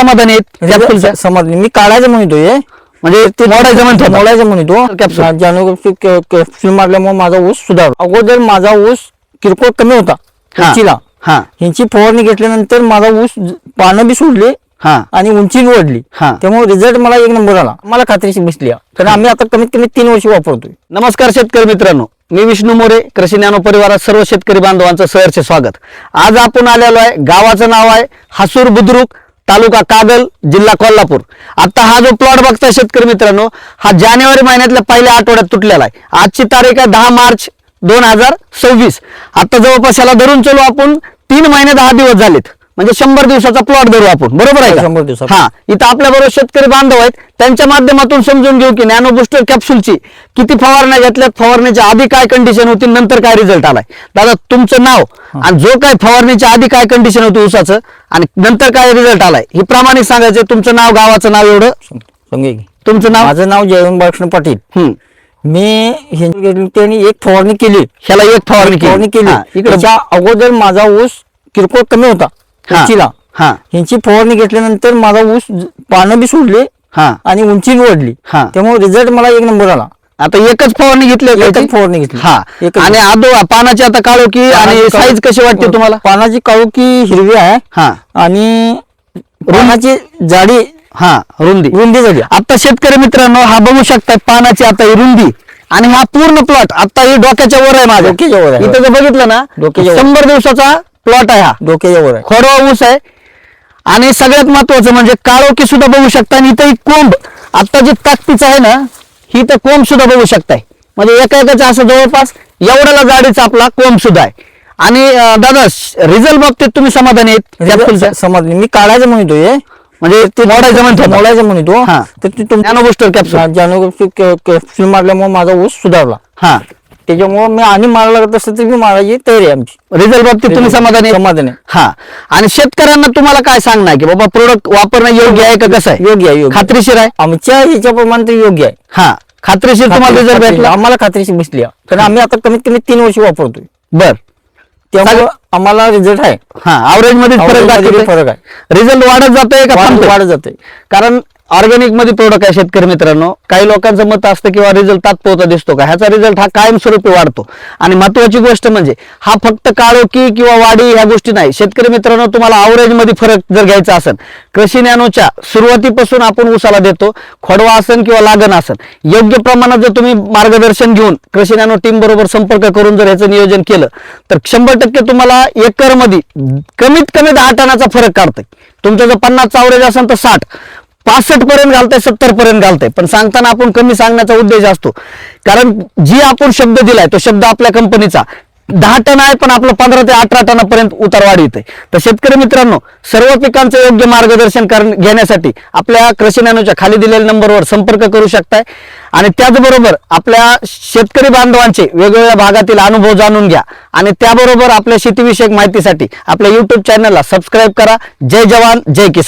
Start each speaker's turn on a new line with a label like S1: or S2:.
S1: समाधानी आहेत कॅप्सूलच्या?
S2: समजले, मी काढायचं म्हणतोय,
S1: म्हणजे ते
S2: मोडायचं म्हणतो कॅप्सूल मारल्यामुळे माझा ऊस सुधारला. अगोदर माझा ऊस किरकोळ कमी होता उंचीला.
S1: हा
S2: ह्यांची फवारणी घेतल्यानंतर माझा ऊस पानं बी सोडले
S1: हा
S2: आणि उंची बी वाढली.
S1: हा.
S2: त्यामुळे रिझल्ट मला एक नंबर आला. मला खात्रीशी बसली, कारण आम्ही आता कमीत कमी 3 वर्ष वापरतोय.
S1: नमस्कार शेतकरी मित्रांनो, मी विष्णू मोरे, कृषी ज्ञानो परिवारात सर्व शेतकरी बांधवांचं सहर्ष स्वागत. आज आपण आलेलो आहे, गावाचं नाव आहे हसूर बुद्रुक, तालुका कागल, जिल्हा कोल्हापूर. आता हा जो प्लॉट बघताय शेतकरी मित्रांनो, हा जानेवारी महिन्यातल्या पहिल्या आठवड्यात तुटलेला आहे. आजची तारीख आहे 10 मार्च 2026. आता जवळपास याला धरून चलो आपण 3 महिने 10 दिवस झालेत, म्हणजे 100 दिवसाचा प्लॉट धरू आपण, बरोबर आहे का?
S2: 100 दिवसाचा.
S1: हा, इथं आपल्या बरोबर शेतकरी बांधव आहेत, त्यांच्या माध्यमातून समजून घेऊ की नॅनो बुस्टर कॅप्सूलची किती फवारण्या घेतल्यात, फवारणीच्या आधी काय कंडिशन होती, नंतर काय रिझल्ट आलाय. दादा, तुमचं नाव आणि जो काय फवारणीच्या आधी काय कंडिशन होती ऊसाचं आणि नंतर काय रिझल्ट आलाय हे प्रामाणिक सांगायचं. तुमचं नाव, गावाचं नाव, एवढं
S2: समजे की.
S1: तुमचं नाव?
S2: माझं नाव जयवंत बाळकृष्ण पाटील. मी त्यांनी एक फवारणी केली,
S1: ह्याला एक फवारणी केली.
S2: इकडे अगोदर माझा ऊस किरकोळ कमी होता उंचीला.
S1: हा
S2: ह्यांची फवारणी घेतल्यानंतर माझा ऊस पानं बी सोडले
S1: हा
S2: आणि उंची बी वाढली.
S1: हा.
S2: त्यामुळे रिझल्ट मला एक नंबर आला.
S1: आता एकच फवारणी घेतली,
S2: एकच फवारणी घेतली.
S1: हा.
S2: एकच.
S1: आणि आदो पानाची आता काळोखी आणि साईज कशी वाटते तुम्हाला?
S2: पानाची काळोखी हिरवी आहे
S1: हा.
S2: आणि पानाची जाडी,
S1: हा, रुंदी
S2: झाली.
S1: आता शेतकरी मित्रांनो, हा बघू शकता पानाची आता ही रुंदी आणि हा पूर्ण प्लॉट आता ही डोक्याच्या वर आहे माझ्या.
S2: डोक्याच्या वर आहे.
S1: इथं जर बघितलं ना,
S2: डोक्याच्या वर.
S1: 100 दिवसाचा प्लॉट आहे हा.
S2: डोक्याच्या वर आहे.
S1: खोडवा ऊस आहे. आणि सगळ्यात महत्वाचं म्हणजे काळोखी सुद्धा बघू शकता. आणि इथं ही कोंब आता जी ताकदीच आहे ना, ही तर कोंब सुद्धा बघू शकताय. म्हणजे एकाचं असं जवळपास एवढ्याला जाडीचा आपला कोंब सुद्धा आहे. आणि दादा, रिझल्ट बाबतीत तुम्ही समाधानी आहेत?
S2: समजले, मी काढायचं म्हणतोय,
S1: म्हणजे ते
S2: मोडायचं म्हणतो.
S1: हा.
S2: तर ते
S1: नॅनो बुस्टर
S2: कॅप्सूल मारल्यामुळे माझा ऊस सुधारला.
S1: हा,
S2: त्याच्यामुळे मी आणि मारायला लागत असतं तर मी मारायची तयारी आहे आमची.
S1: रिझल्ट बाबतीत तुम्ही समाधानी
S2: आहे.
S1: हा. आणि शेतकऱ्यांना तुम्हाला काय सांगणार की बाबा प्रोडक्ट वापरणं योग्य आहे का कसं आहे?
S2: योग्य आहे,
S1: खात्रीशीर आहे?
S2: आमच्या ह्याच्याप्रमाणे ते योग्य आहे.
S1: हा, खात्रीशीर तुम्हाला रिझल्ट भेटला?
S2: आम्हाला खात्रीशी बसली, कारण आम्ही आता कमीत कमी 3 वर्ष वापरतोय.
S1: बर,
S2: त्यामुळे आम्हाला रिझल्ट आहे.
S1: हा, ऍव्हरेज मध्ये
S2: फरक आहे.
S1: रिझल्ट वाढत जातोय का थांबतोय?
S2: वाढत जाते.
S1: कारण ऑर्गॅनिक मध्ये प्रोडक्ट आहे शेतकरी मित्रांनो. काही लोकांचं मत असतं किंवा रिझल्ट तात्पुरता दिसतो का, ह्याचा रिझल्ट हा कायमस्वरूपी वाढतो. आणि महत्वाची गोष्ट म्हणजे हा फक्त काळोखी किंवा वाढी ह्या गोष्टी नाही. शेतकरी मित्रांनो, तुम्हाला ॲव्हरेज मध्ये फरक जर घ्यायचा असेल, कृषी नॅनोच्या सुरुवातीपासून आपण ऊसाला देतो, खोडवा असेल किंवा लागण असेल, योग्य प्रमाणात जर तुम्ही मार्गदर्शन घेऊन कृषी नॅनो टीम बरोबर संपर्क करून जर ह्याचं नियोजन केलं तर 100% तुम्हाला एकर मध्ये कमीत कमी 10 टनाचा फरक काढतोय. तुमचं जर 50चा ॲव्हरेज असेल तर 60, 65 पर्यंत घालताय, 70 पर्यंत घालताय. पण सांगताना आपण कमी सांगण्याचा उद्देश असतो, कारण जी आपण शब्द दिलाय तो शब्द आपल्या कंपनीचा 10 टन आहे, पण आपलं 15 ते 18 टनापर्यंत उतारवाढ येते. तर शेतकरी मित्रांनो, सर्व पिकांचं योग्य मार्गदर्शन घेण्यासाठी आपल्या कृषी नॅनोच्या खाली दिलेल्या नंबरवर संपर्क करू शकताय. आणि त्याचबरोबर आपल्या शेतकरी बांधवांचे वेगवेगळ्या भागातील अनुभव जाणून घ्या. आणि त्याबरोबर आपल्या शेतीविषयक माहितीसाठी आपल्या YouTube चॅनलला सबस्क्राईब करा. जय जवान, जय किसान.